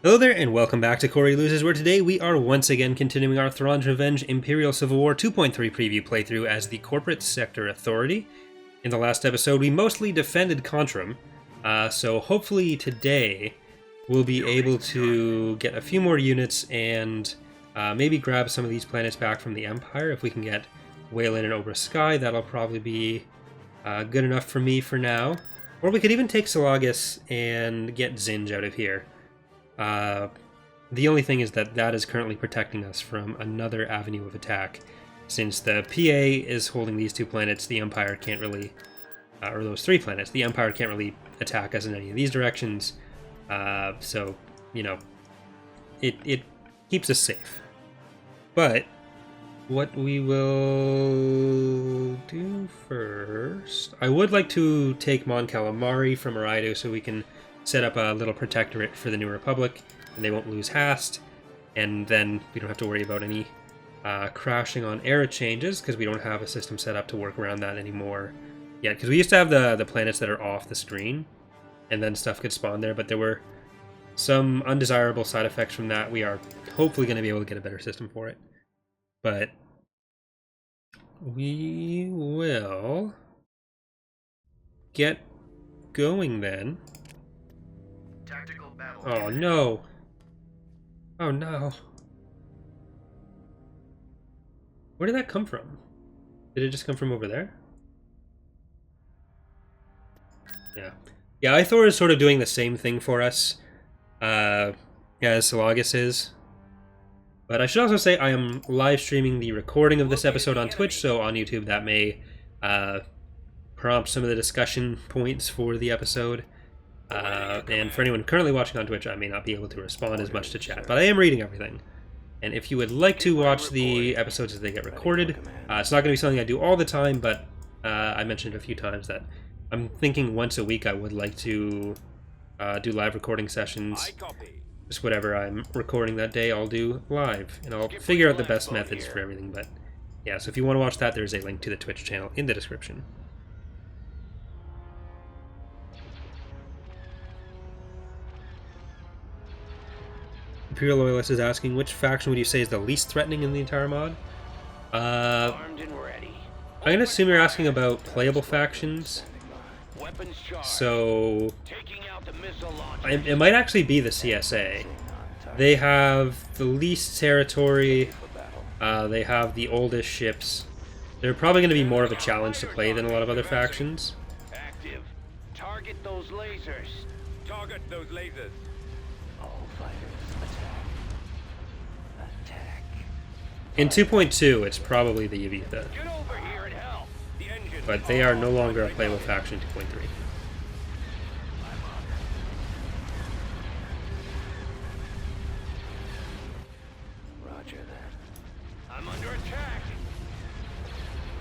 Hello there, and welcome back to Corey Loses, where today we are once again continuing our Thrawn's Revenge Imperial Civil War 2.3 preview playthrough as the Corporate Sector Authority. In the last episode, we mostly defended Contrum, so hopefully today we'll be able to get a few more units and maybe grab some of these planets back from the Empire. If we can get Wayland and Obra Sky, that'll probably be good enough for me for now. Or we could even take Salagas and get Zinj out of here. The only thing is that is currently protecting us from another avenue of attack. Since the PA is holding these two planets, the Empire can't really, or those three planets, the Empire can't really attack us in any of these directions. So, you know, it keeps us safe. But what we will do first, I would like to take Mon Calamari from Araido so we can set up a little protectorate for the New Republic, and they won't lose Hast, and then we don't have to worry about any crashing on era changes, because we don't have a system set up to work around that anymore yet. Because we used to have the planets that are off the screen, and then stuff could spawn there, but there were some undesirable side effects from that. We are hopefully going to be able to get a better system for it. But we will get going then. Oh no. Oh no. Where did that come from? Did it just come from over there? Yeah. Yeah, Ithor is sort of doing the same thing for us as Salagas is. But I should also say I am live streaming the recording of this episode on Twitch, so on YouTube that may prompt some of the discussion points for the episode. And for anyone currently watching on Twitch, I may not be able to respond as much to chat, but I am reading everything. And if you would like to watch the episodes as they get recorded, it's not going to be something I do all the time, but I mentioned a few times that I'm thinking once a week I would like to do live recording sessions. Just whatever I'm recording that day, I'll do live, and I'll figure out the best methods for everything. But yeah, so if you want to watch that, there's a link to the Twitch channel in the description. Imperial Loyalist is asking, which faction would you say is the least threatening in the entire mod? I'm going to assume you're asking about playable factions. So it might actually be the CSA. They have the least territory. They have the oldest ships. They're probably going to be more of a challenge to play than a lot of other factions. Active. Target those lasers. Target those lasers. All fighters attack. In 2.2, it's probably the Yavitha. But they are no longer a playable faction in 2.3. Roger that. I'm under attack.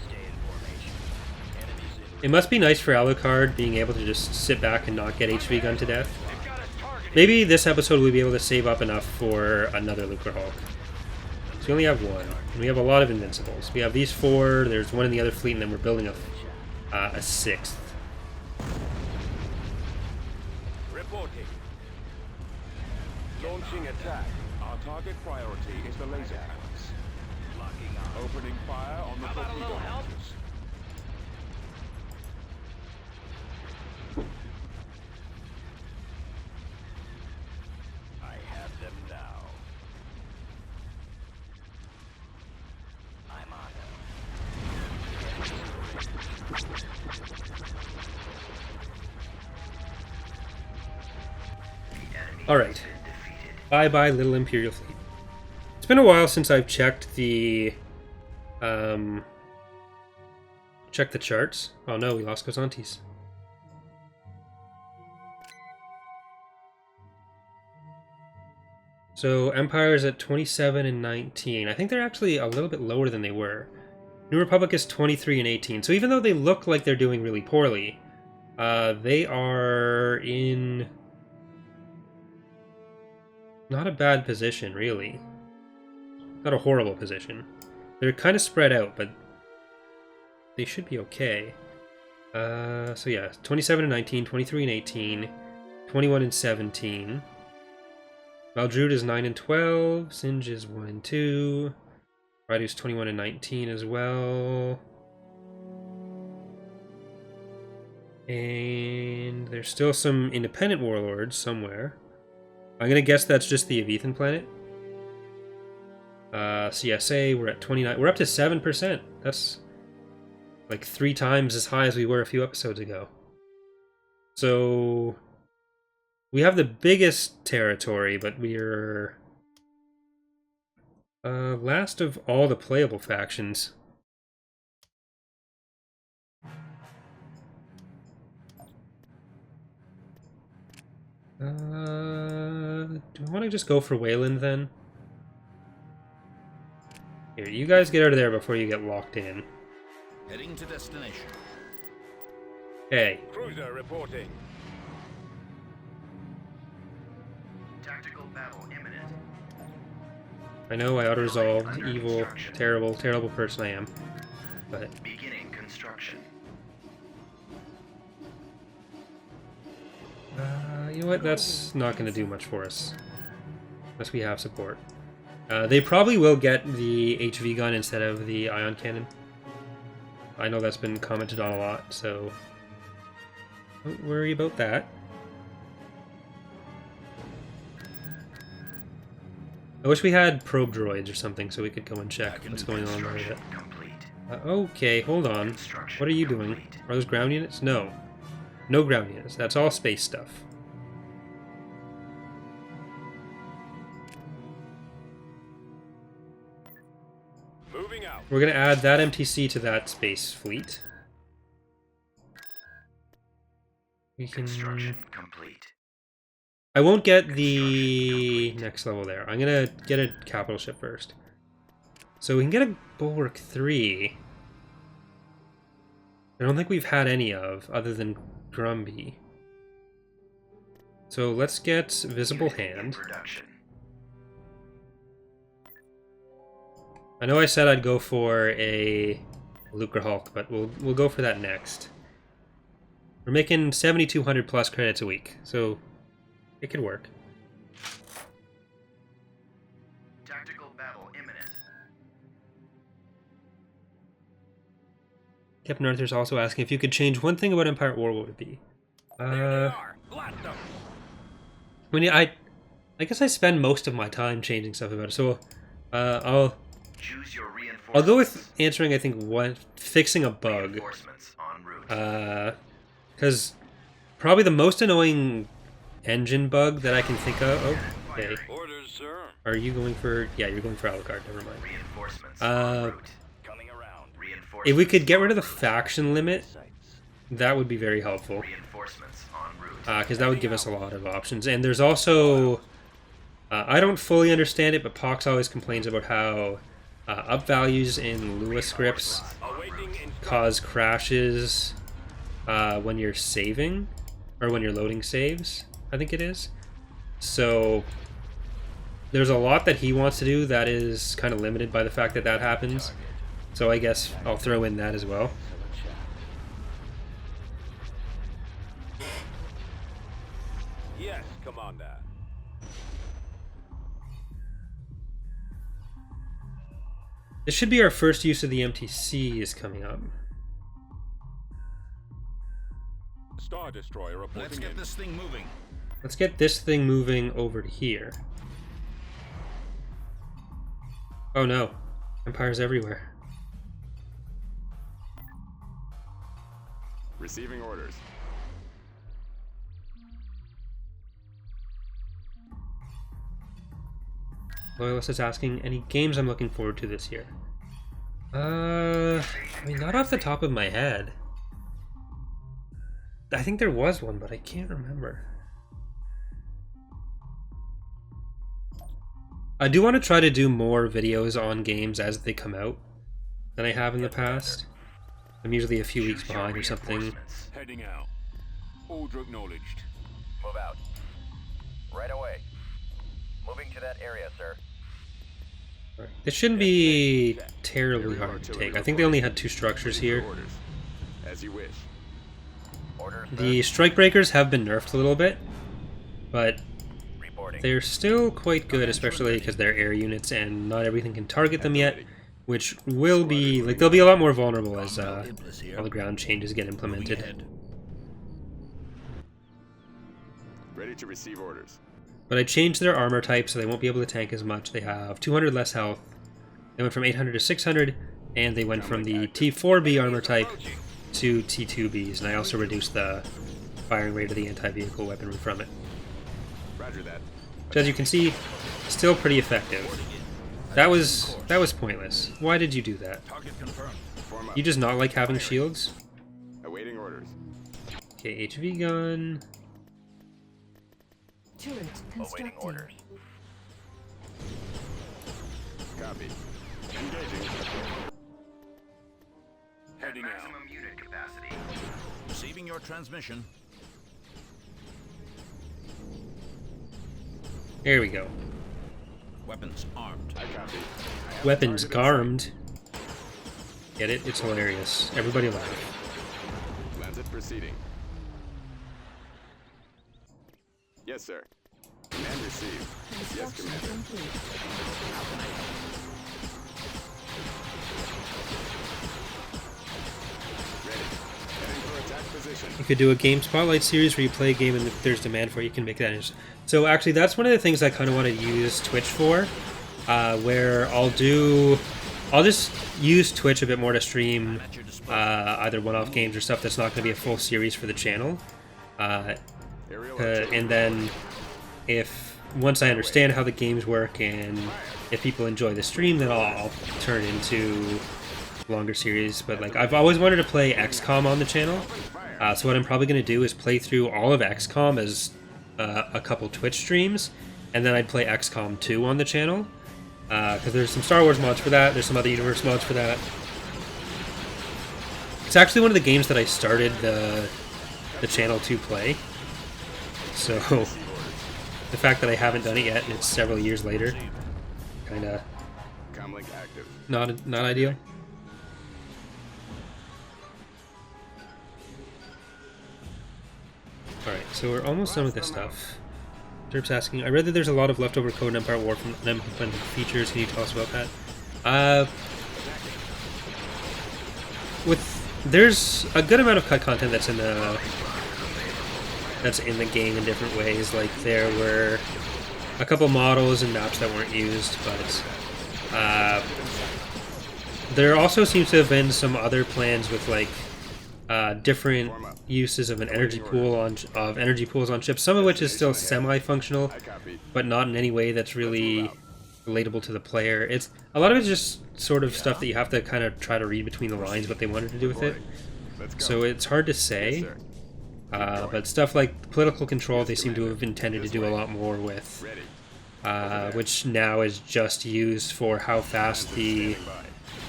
Stay in formation. Enemies in. It must be nice for Alucard being able to just sit back and not get HV gunned to death. Maybe this episode we'll be able to save up enough for another Lucre Hulk. So we only have one, and we have a lot of invincibles. We have these four, there's one in the other fleet, and then we're building a sixth. Reporting. Launching attack. Our target priority is the laser palace. Locking on. Opening fire on the torpedo launchers. I have them now. I'm on them. Alright. Bye-bye, little Imperial fleet. It's been a while since I've checked the charts. Oh no, we lost Gozantes. So Empire's at 27 and 19. I think they're actually a little bit lower than they were. New Republic is 23 and 18. So even though they look like they're doing really poorly, they are in not a bad position, really. Not a horrible position. They're kind of spread out, but they should be okay. So yeah, 27 and 19, 23 and 18, 21 and 17. Valdrud is 9 and 12. Singe is 1 and 2. Rydu's 21 and 19 as well. And there's still some independent warlords somewhere. I'm gonna guess that's just the Avethan planet. CSA, we're at 29. We're up to 7%. That's like 3 times as high as we were a few episodes ago. So we have the biggest territory, but we're last of all the playable factions. Do I want to just go for Wayland then? Here, you guys get out of there before you get locked in. Heading to destination. Hey. Cruiser reporting. Tactical battle imminent. I know I auto-resolved. Evil, terrible, terrible person I am. But Beginning construction. you know what? That's not going to do much for us. Unless we have support. They probably will get the HV gun instead of the ion cannon. I know that's been commented on a lot, so don't worry about that. I wish we had probe droids or something so we could go and check what's going on there with it. Okay, hold on. What are you doing? Are those ground units? No. No ground units. That's all space stuff. Moving out. We're going to add that MTC to that space fleet. We can... Construction complete. I won't get the next level there. I'm going to get a capital ship first. So we can get a Bulwark 3. I don't think we've had any of, other than Grumby. So let's get Visible Hand. I know I said I'd go for a Lucre Hulk, but we'll go for that next. We're making 7,200 plus credits a week, so it could work. Tactical battle imminent. Captain Arthur's also asking if you could change one thing about Empire at War, what would it be? I guess I spend most of my time changing stuff about it, so I'll go with answering, I think, fixing a bug. Because probably the most annoying engine bug that I can think of. Oh, okay. Orders, sir. Are you going for? Yeah, you're going for Alucard. Never mind. If we could get rid of the faction limit, that would be very helpful. Because that would give us a lot of options. And there's also, I don't fully understand it, but Pox always complains about how up values in Lua scripts cause crashes when you're saving, or when you're loading saves, I think it is. So there's a lot that he wants to do that is kind of limited by the fact that that happens. So I guess I'll throw in that as well. Yes, Commander. This should be our first use of the MTC is coming up. Star Destroyer reporting. Let's get this thing moving. Let's get this thing moving over to here. Oh no, Empire's everywhere. Receiving orders. Loyalist is asking, any games I'm looking forward to this year? I mean, not off the top of my head. I think there was one, but I can't remember. I do want to try to do more videos on games as they come out than I have in the past. I'm usually a few weeks behind or something. Heading out. Order acknowledged. Move out. Right away. Moving to that area, sir. This shouldn't be terribly hard to take. I think they only had 2 structures here. As you wish. Orders, The strike breakers have been nerfed a little bit, but reporting. they're still quite good, especially because they're air units and not everything can target them yet, which will be, like, they'll be a lot more vulnerable as all the ground changes get implemented. Ready to receive orders. But I changed their armor type so they won't be able to tank as much. They have 200 less health. They went from 800 to 600, and they went from the T4B armor type to T2Bs, and I also reduced the firing rate of the anti-vehicle weaponry from it. Roger that. So as you can see, still pretty effective. That was pointless. Why did you do that? Target confirmed. Form up. You just not like having shields? Awaiting orders. Okay, HV gun. Turret Awaiting constructed. orders. Copy. Engaging. At Heading out. maximum unit capacity. Receiving your transmission. There we go. Weapons armed. I copy. Weapons garmed. Get it? It's hilarious. Everybody laugh. Landed proceeding. Yes, sir. Command received. Yes, Construction Commander. complete. Ready. Heading for attack position. You could do a game spotlight series where you play a game and if there's demand for it, you can make that into. So actually, that's one of the things I kind of want to use Twitch for, where I'll just use Twitch a bit more to stream At your disposal. either one-off games or stuff that's not going to be a full series for the channel. Aerial artillery. And then once I understand how the games work and if people enjoy the stream, then I'll turn into longer series. But like I've always wanted to play XCOM on the channel, so what I'm probably going to do is play through all of XCOM as a couple Twitch streams, and then I'd play XCOM 2 on the channel, because there's some Star Wars mods for that, there's some other universe mods for that. It's actually one of the games that I started the channel to play, so the fact that I haven't done it yet and it's several years later, kind of Comlink active. not ideal. Alright, so we're almost done with this stuff. Derp's asking, I read that there's a lot of leftover code in Empire War from unimplemented features. Can you tell us about that? There's a good amount of cut content that's in the game in different ways. Like there were a couple models and maps that weren't used, but there also seems to have been some other plans with like different uses of energy pools on ships. Some of which is still semi-functional, I copy. but not in any way that's really relatable to the player. It's a lot of it's just sort of stuff that you have to kind of try to read between the lines what they wanted to do with it. Let's go. So it's hard to say. Yes, sir. But stuff like political control, they seem to have intended to do a lot more with, Ready. which now is just used for how fast the Standing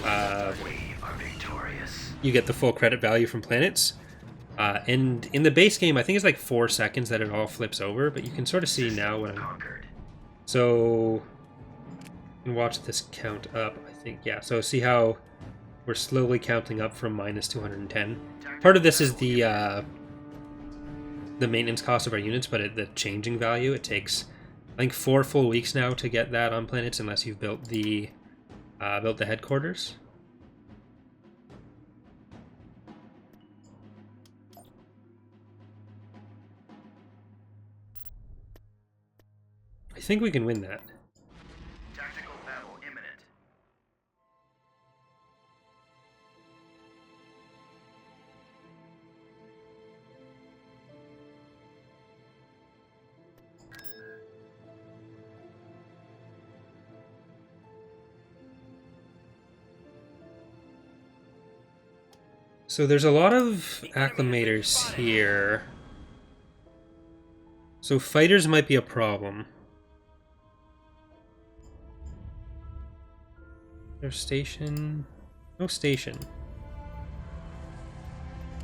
by. We are victorious. you get the full credit value from planets. And in the base game, I think it's like 4 seconds that it all flips over, but you can sort of see now when I'm... Conquered. So, you can watch this count up, I think. Yeah, so see how we're slowly counting up from minus 210. Part of this is the maintenance cost of our units, but the changing value, it takes, I think, 4 full weeks now to get that on planets, unless you've built the headquarters. I think we can win that. Tactical battle imminent. So there's a lot of acclimators here. So fighters might be a problem. There's station... No station.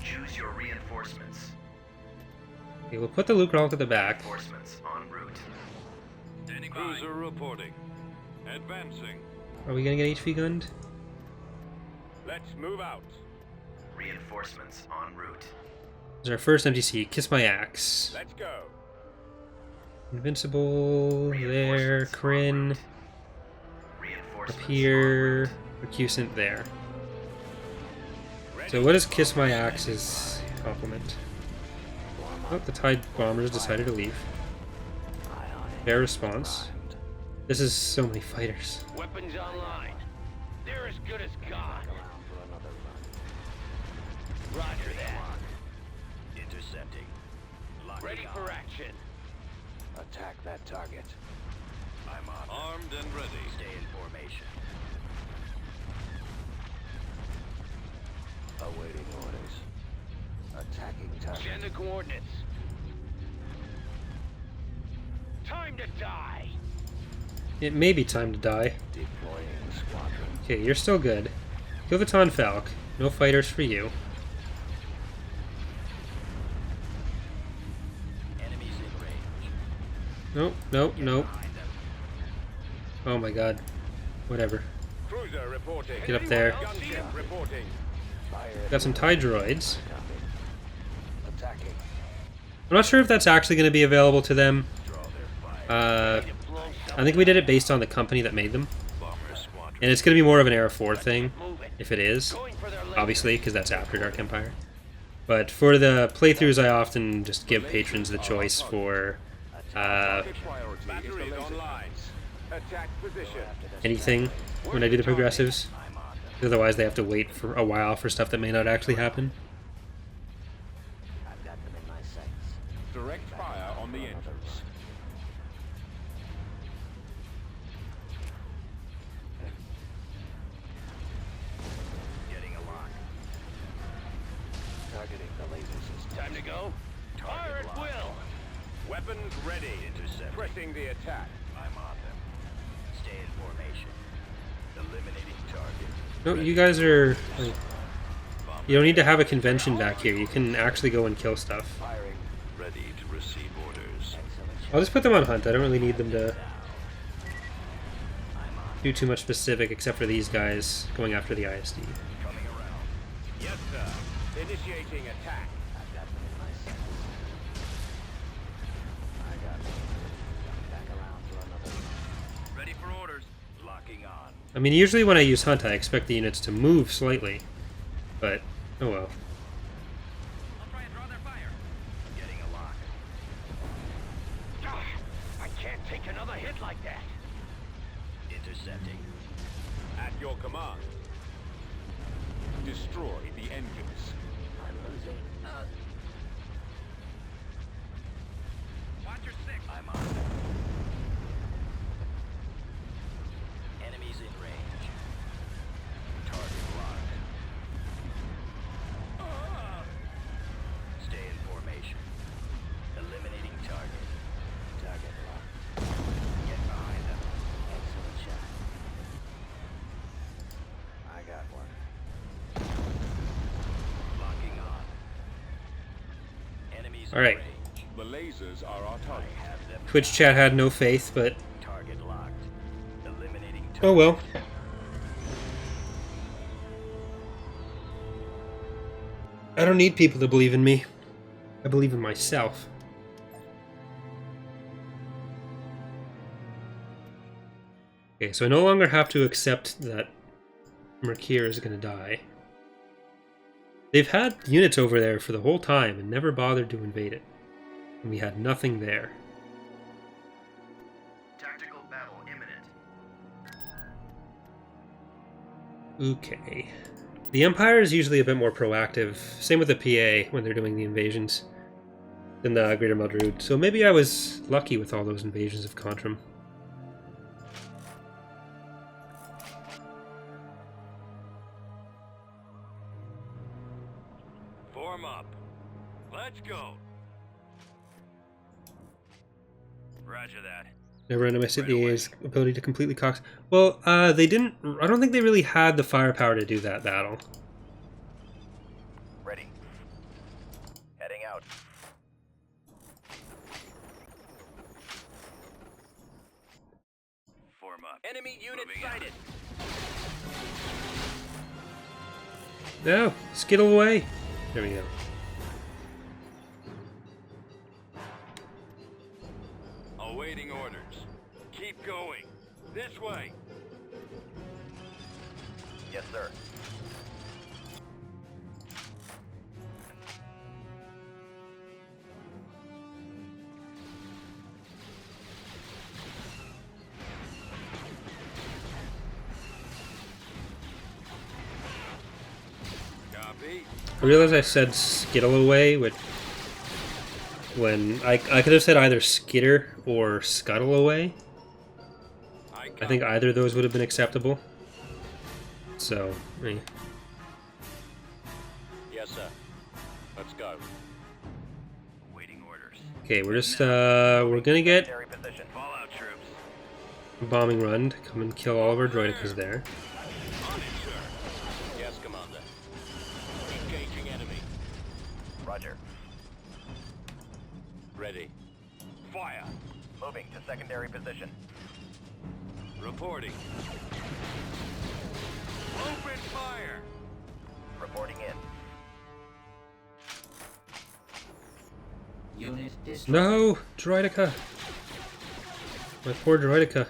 Choose your reinforcements. Okay, we'll put the Luke Rock at the back. Reinforcements en route. Standing by. Cruiser reporting. Advancing. Are we gonna get HV gunned? Let's move out. Reinforcements en route. This is our first MTC. Kiss my axe. Let's go. Invincible, there, Kryn, up Reinforcements here, recusant there. So what is Kiss My Axe's compliment? Oh, the TIE bombers decided to leave. Fair response. This is so many fighters. Weapons online. They're as good as gone. Roger that. Intercepting. Locking Ready on. for action. Attack that target. I'm on. Armed and ready. Stay in formation. Awaiting orders. Attacking target. Send the coordinates. Time to die. It may be time to die. Deploying squadron. Okay, you're still good. Kill the Ton Falk. No fighters for you. Enemies in range. Nope, nope, nope. Behind them. Oh my god. Whatever. Cruiser reporting. Get up there. Gunship reporting. Fire. Got some TIE droids. Attacking. I'm not sure if that's actually going to be available to them. Draw their fire. I think we did it based on the company that made them. Bomber squadron. And it's going to be more of an Era 4 thing, Move it. if it is. Going for their leg. Obviously, because that's after Dark Empire. But for the playthroughs, I often just give patrons the choice for Target priority is the laser lines. Attack position. anything when I do the progressives. Otherwise, they have to wait for a while for stuff that may not actually happen. I've got them in my sights. Direct fire on the engines. Getting a lock. Targeting the laser system. Time to go. Fire at will. Weapons ready. Intercept. Pressing the attack. I'm on them. Stay in formation. Eliminating target. No, you guys are... Like, you don't need to have a convention back here. You can actually go and kill stuff. Firing. Ready to receive orders. I'll just put them on hunt. I don't really need them to do too much specific except for these guys going after the ISD. Coming around. Yes, sir. Initiating attack. I've got them in my sights. I got them. Back around for another. Ready for orders. Locking on. I mean, usually when I use hunt, I expect the units to move slightly. But, oh well. I'll try and draw their fire. Getting a lock. Ah, I can't take another hit like that. Intercepting. At your command. Destroy the engines. I'm losing. Watch your six. I'm on. Enemies in range. Target locked. Stay in formation. Eliminating target. Target locked. Get behind them. Excellent shot. I got one. Locking on. Enemies All right. in range. The lasers are our target. I have them. Twitch chat had no faith, but Target locked. Eliminating target. oh well. I don't need people to believe in me. I believe in myself. Okay, so I no longer have to accept that Mercure is going to die. They've had units over there for the whole time and never bothered to invade it. And we had nothing there. Tactical battle imminent. Okay. The Empire is usually a bit more proactive, same with the PA when they're doing the invasions, than the Greater Mudroot, so maybe I was lucky with all those invasions of Contrum. Form up. Let's go. Roger that. Never underestimated the AA's ability to completely cox. Well, they didn't... I don't think they really had the firepower to do that battle. Ready. Heading out. Form up. Enemy unit Moving out. sighted. No! Skittle away! There we go. Awaiting orders. Keep going. This way. Yes, sir. Copy. I realize I said skittle away, when I could have said either skitter or scuttle away. I think either of those would have been acceptable. So, Yes, sir. Let's go. Waiting orders. okay, we're just we're gonna get Secondary position. Fallout troops. a bombing run to come and kill all of our droidicas there. On it, sir. Yes, Commander. Engaging enemy. Roger. Ready. Fire. Moving to secondary position. Reporting. Open fire. Reporting in. Unit destroyed. No, droidica. My poor droidica.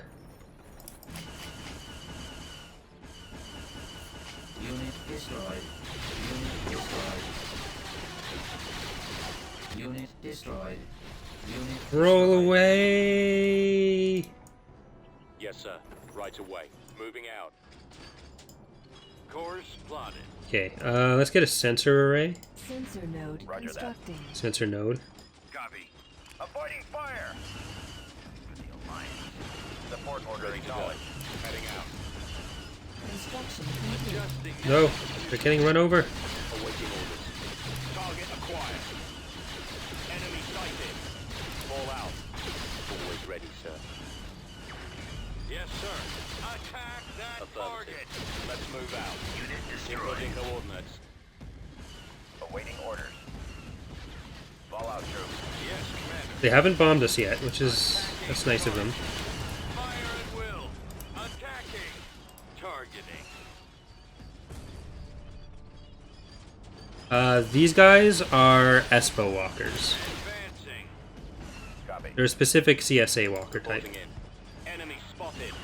Unit destroyed. Unit destroyed. Unit destroyed. Unit Roll destroyed. away. Yes, sir. Right away. Moving out. Course plotted. Okay, let's get a sensor array. Sensor node Roger that. constructing. Sensor node. Copy. Avoiding fire. The Alliance. Support order Ready to go. acknowledged. Heading out. Construction complete. Adjusting. No, they're getting run over. Awaiting orders. Target acquired. Enemy sighted. Fall out. Always ready, sir. Yes, sir. Attack that target. Let's move out. Unit destroyed. Inputting coordinates. Awaiting orders. Fallout troops. Yes, Commander. They haven't bombed us yet, that's nice of them. Fire at will. Attacking. Targeting. These guys are Espo walkers. Advancing. Copy. They're a specific CSA walker type. Closing in. Enemy spotted.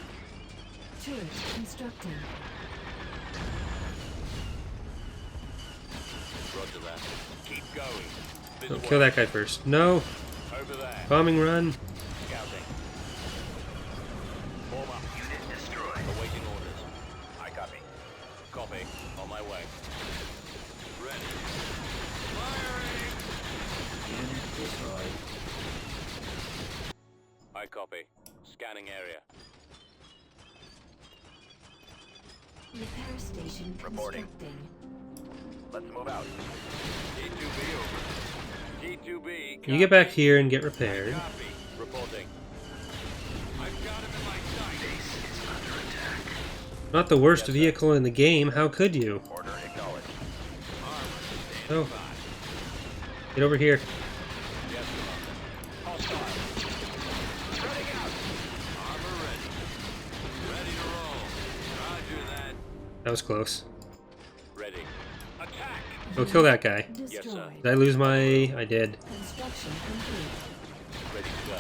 Turret constructing. Roger that. Keep going. This Oh, way. kill that guy first. No, Over there. bombing run. Scouting. Form up. Unit destroyed. Awaiting orders. I copy. Copy. On my way. Ready. Firing. Unit destroyed. I copy. Scanning area. Repair station Reporting. constructing. Let's move out. T2B over. T2B. You get back here and get repaired. Copy. Reporting. I've got him in my sight. Base is under attack. Not the worst vehicle in the game, how could you? Order acknowledged. Armor. Oh, get over here. Yes, Commander. Hostile. Running out. Armor ready. Ready to roll. Roger that. That was close. Ready. Attack. Go kill that guy. Destroyed. sir. Did I lose my... I did. Construction complete. Ready to go.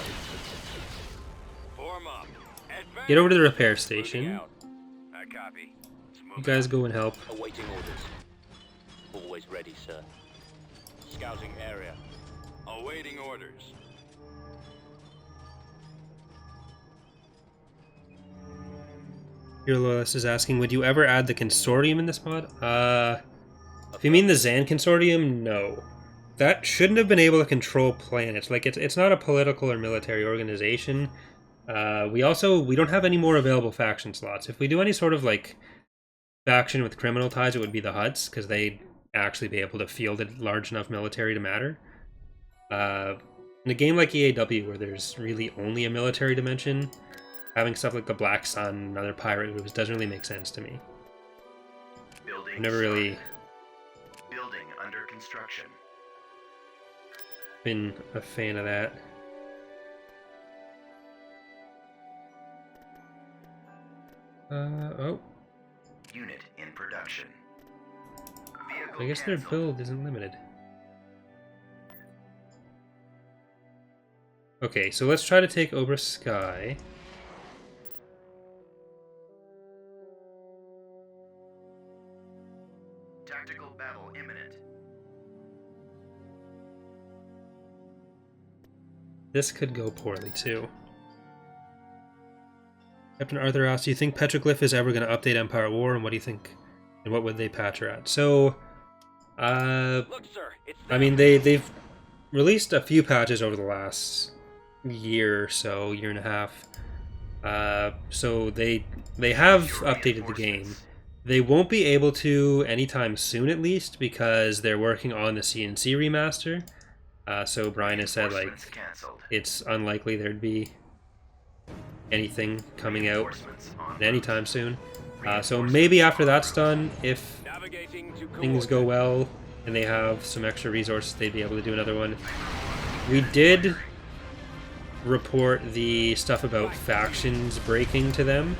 Form up. Advance. Get over to the repair Moving station. out. I copy. Let's move You guys out. go and help. Awaiting orders. Always ready, sir. Scouting area. Awaiting orders. Your Loyalist is asking, would you ever add the consortium in this mod? If you mean the Zan consortium, no. That shouldn't have been able to control planets. Like, it's not a political or military organization. We don't have any more available faction slots. If we do any sort of, like, faction with criminal ties, it would be the Hutts, because they'd actually be able to field a large enough military to matter. In a game like EAW, where there's really only a military dimension, having stuff like the Black Sun and other pirate groups doesn't really make sense to me. Building I've never really started. Building under construction. been a fan of that. Oh, Unit in production. Vehicle I guess their canceled. build isn't limited. Okay, so let's try to take over Sky. Tactical battle imminent. This could go poorly too. Captain Arthur asks, do you think Petroglyph is ever going to update Empire War, and what do you think? And what would they patch her at? So, Look, sir, it's I mean, they've released a few patches over the last year or so, year and a half. So they have updated the game. They won't be able to anytime soon, at least, because they're working on the CNC remaster. So Brian has said, like, Reinforcements canceled. it's unlikely there'd be anything coming out Reinforcements on anytime soon. So maybe after that's done, if navigating to things go well and they have some extra resources, they'd be able to do another one. We did report the stuff about factions breaking to them.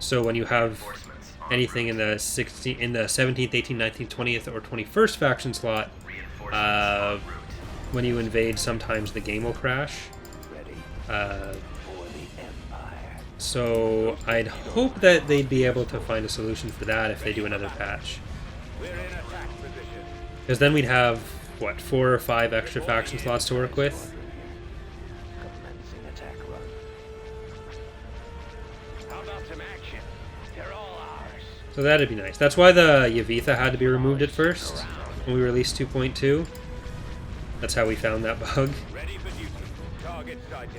So when you have reinforcements on anything in the 17th, 18th, 19th, 20th, or 21st faction slot, reinforcements en route. when you invade, sometimes the game will crash. Ready Uh, for the Empire. so I'd hope that they'd be able to find a solution for that if they do another patch. We're in attack position. Because then we'd have, what, 4 or 5 extra faction slots to work with? Commencing attack run. How about some action? They're all ours. So that'd be nice. That's why the Yavitha had to be removed at first, when we released 2.2. That's how we found that bug. Ready for duty. Target sighted.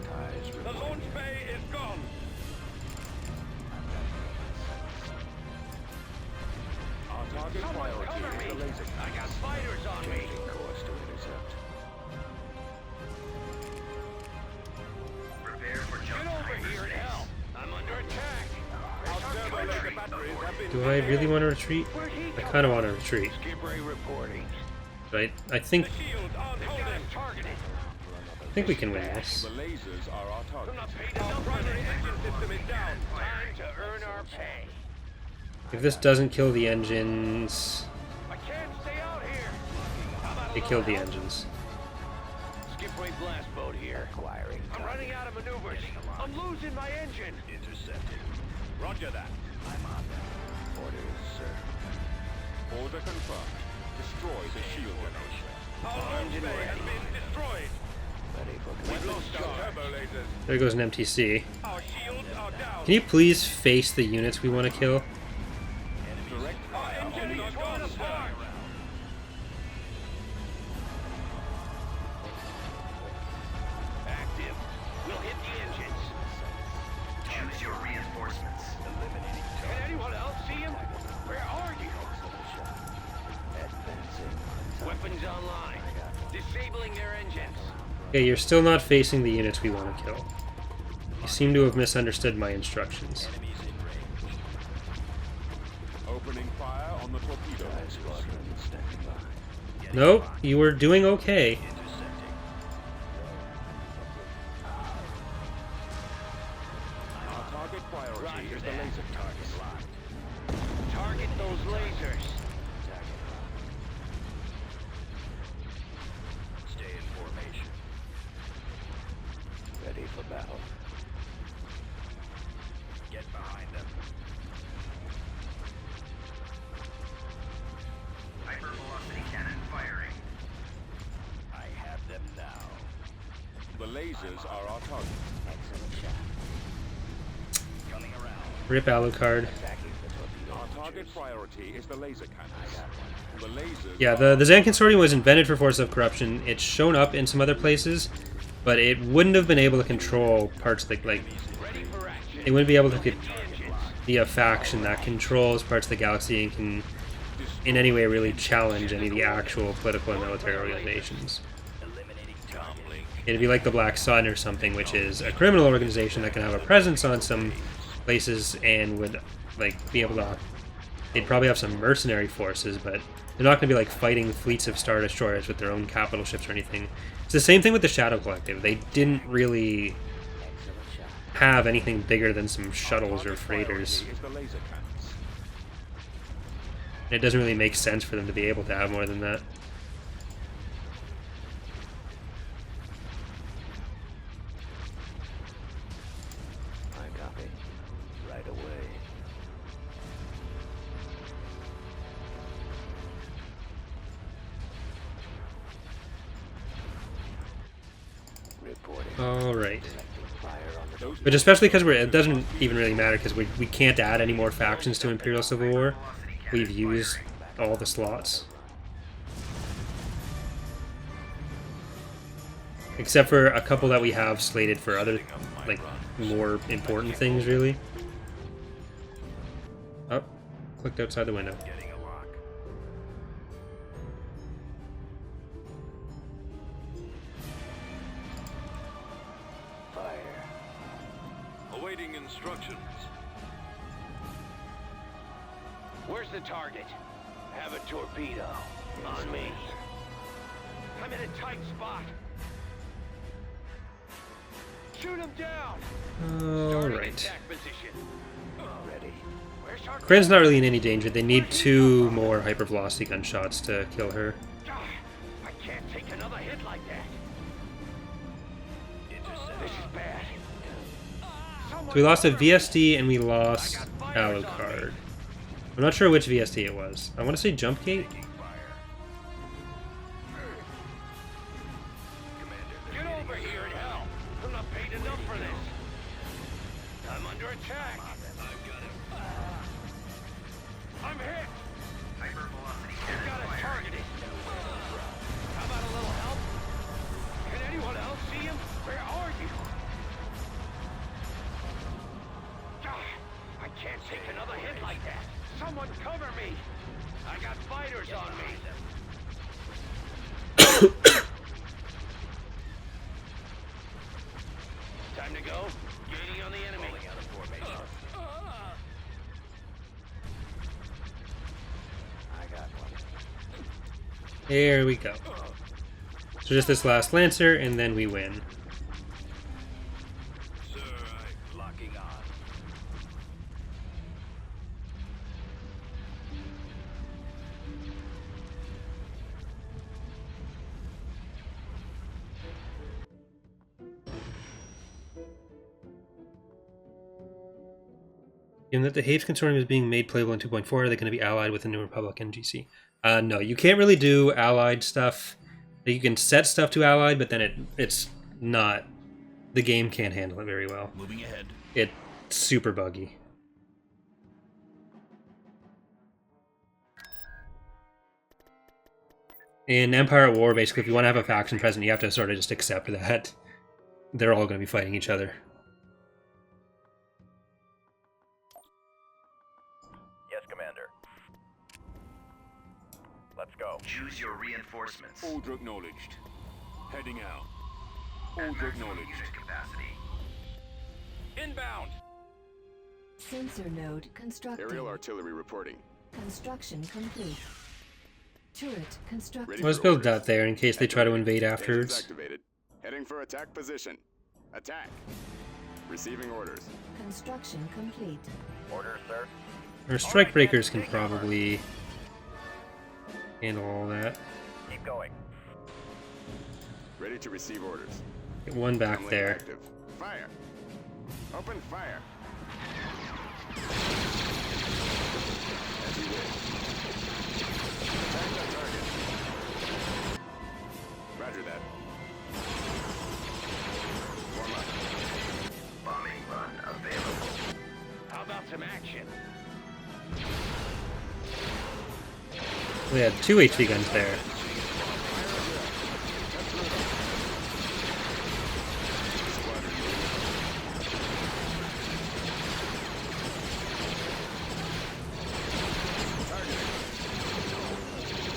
Ties The reporting. launch bay is gone. Our target priority is the laser I got fighters on me. Changing course to intercept. Prepare for Get jump over to here in hyperspace. hell. I'm under attack. Our servo laser batteries have been Do I really want to retreat? Where'd he I come kind of want to retreat. Skip ray reporting. But I think The shields aren't holding. Targeted. we can win this. The lasers are our target. I'm not paid enough. Primary engine system is down. Time to earn our pay. If this doesn't kill the engines... I can't stay out here. How about a It killed the little help? engines. Skip ray blast boat here. Acquiring I'm running out of maneuvers. I'm losing my engine. intercepted. Roger that. I'm on them. Orders, sir. Order confirmed. Destroy the shield generation. Our engine bay has been destroyed. Ready for We've command. lost our turbo lasers. There goes an MTC. Our shields are down. Can you please face the units we want to kill? Direct Our fire on engines the are torn apart. Active. We'll hit the engines. Choose your reinforcements. Can anyone else see him? Where are you? Advancing. Weapons online. Disabling their engines. Okay, you're still not facing the units we want to kill. You seem to have misunderstood my instructions. Opening fire on the torpedo lasers. Squadron standing by. Nope, you were doing okay. Our target priority is the laser target. Target those lasers. Stay in formation. Ready for battle. Get behind them. Hypervelocity cannon firing. I have them now. The lasers are our target. Excellent shot. Coming around. Rip Alucard. Attacking the torpedo. Our target priority is the laser cannons. The lasers. Yeah, the Xan Consortium was invented for Forces of Corruption. It's shown up in some other places, but it wouldn't have been able to control parts of the, like, Ready for action. it wouldn't be able to The engines. be a faction that controls parts of the galaxy and can in any way really challenge any of the actual political and military organizations. Eliminating target. It'd be like the Black Sun or something, which is a criminal organization that can have a presence on some places and would, like, be able to... They'd probably have some mercenary forces, but they're not going to be, like, fighting fleets of Star Destroyers with their own capital ships or anything. It's the same thing with the Shadow Collective. They didn't really Excellent shot. have anything bigger than some shuttles or freighters. Is the laser cannons. It doesn't really make sense for them to be able to have more than that. Alright. But especially because it doesn't even really matter because we can't add any more factions to Imperial Civil War. We've used all the slots. Except for a couple that we have slated for other, like, more important things, really. Oh, clicked outside the window. Getting a lock. Fire. Awaiting instructions. Where's the target? Have a torpedo. On me. I'm in a tight spot. Shoot him down. Alright. Attack position. Ready. Where's our Crane's not really in any danger. They need 2 more hypervelocity gunshots to kill her. Ah, I can't take another hit like that. Intercept. This is bad. So we lost a VSD and we lost Alucard. I'm not sure which VSD it was. I want to say Jump Gate. Taking fire. Get over here and help. I'm not paid enough for this. I'm under attack. I've got him. I'm hit. Hypervelocity I've cannon got it firing. targeted. How about a little help? Can anyone else see him? Where are you? Ah, I can't take another hit like that. Someone cover me. I got fighters on me. Time to go. Gaining on the enemy. Falling out of formation. I got one. There we go. So just this last Lancer, and then we win. Sir, I'm locking on. Given that the Haves Consortium is being made playable in 2.4, are they going to be allied with the New Republic NGC? No, you can't really do allied stuff. You can set stuff to allied, but then it's not... The game can't handle it very well. Moving ahead. It's super buggy. In Empire at War, basically, if you want to have a faction present, you have to sort of just accept that they're all going to be fighting each other. Yes, Commander. Let's go. Choose your reinforcements. Order acknowledged. Heading out. At Order maximum acknowledged. unit capacity. Inbound. Sensor node constructed. Aerial artillery reporting. Construction complete. Turret constructed. Let's build that there in case they try to invade Engines afterwards. activated. Heading for attack position. Attack. Receiving orders. Construction complete. Orders, sir. Our strike breakers can probably handle all that. Keep going. Ready to receive orders. Get one back Comlink there. active. Fire. Open fire. As you wish. Attack that target. Roger that. Warm up. Bombing run available. How about some action? We had 2 HV guns there.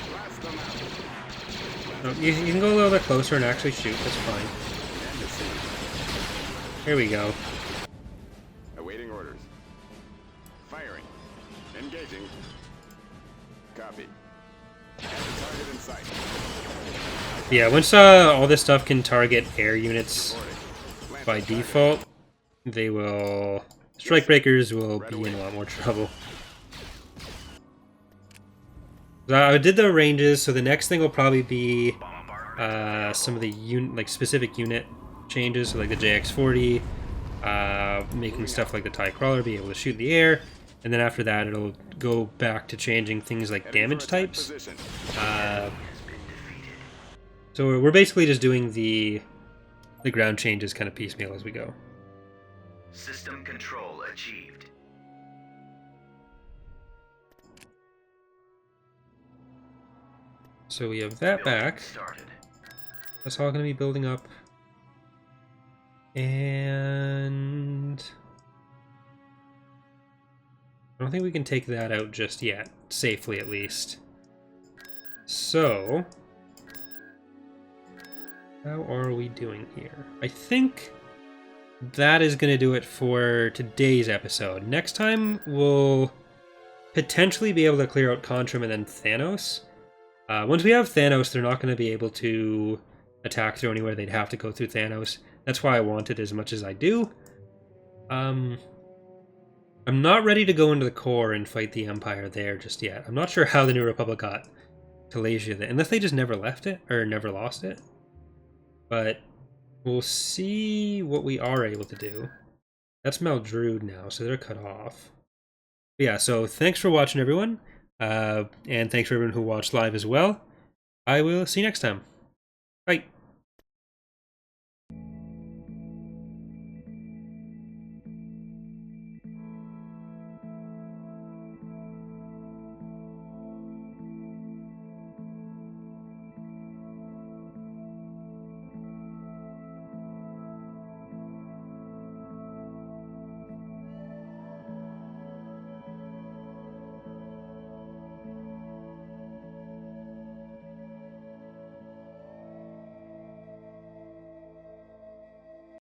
Blast them out. No, you can go a little bit closer and actually shoot. That's fine. And the scene. Here we go. Awaiting orders. Firing. Engaging. Copy. Have the target in sight. Yeah, once all this stuff can target air units Reporting. Plant by the target. default, they will... Strike breakers will be in a lot more trouble. So I did the ranges, so the next thing will probably be some of the specific unit changes, so like the JX-40, making stuff like the TIE Crawler be able to shoot in the air, and then after that it'll go back to changing things like Heading damage for attack types. position. So we're basically just doing the the ground changes kind of piecemeal as we go. System control achieved. So we have that Building back. started. That's all going to be building up. And I don't think we can take that out just yet, safely at least. So, how are we doing here? I think that is going to do it for today's episode. Next time, we'll potentially be able to clear out Contrim and then Thanos. Once we have Thanos, they're not going to be able to attack through anywhere. They'd have to go through Thanos. That's why I want it as much as I do. I'm not ready to go into the core and fight the Empire there just yet. I'm not sure how the New Republic got Talasia there, unless they just never left it, or never lost it. But we'll see what we are able to do. That's Maldrude now, so they're cut off. But yeah, so thanks for watching, everyone. And thanks for everyone who watched live as well. I will see you next time.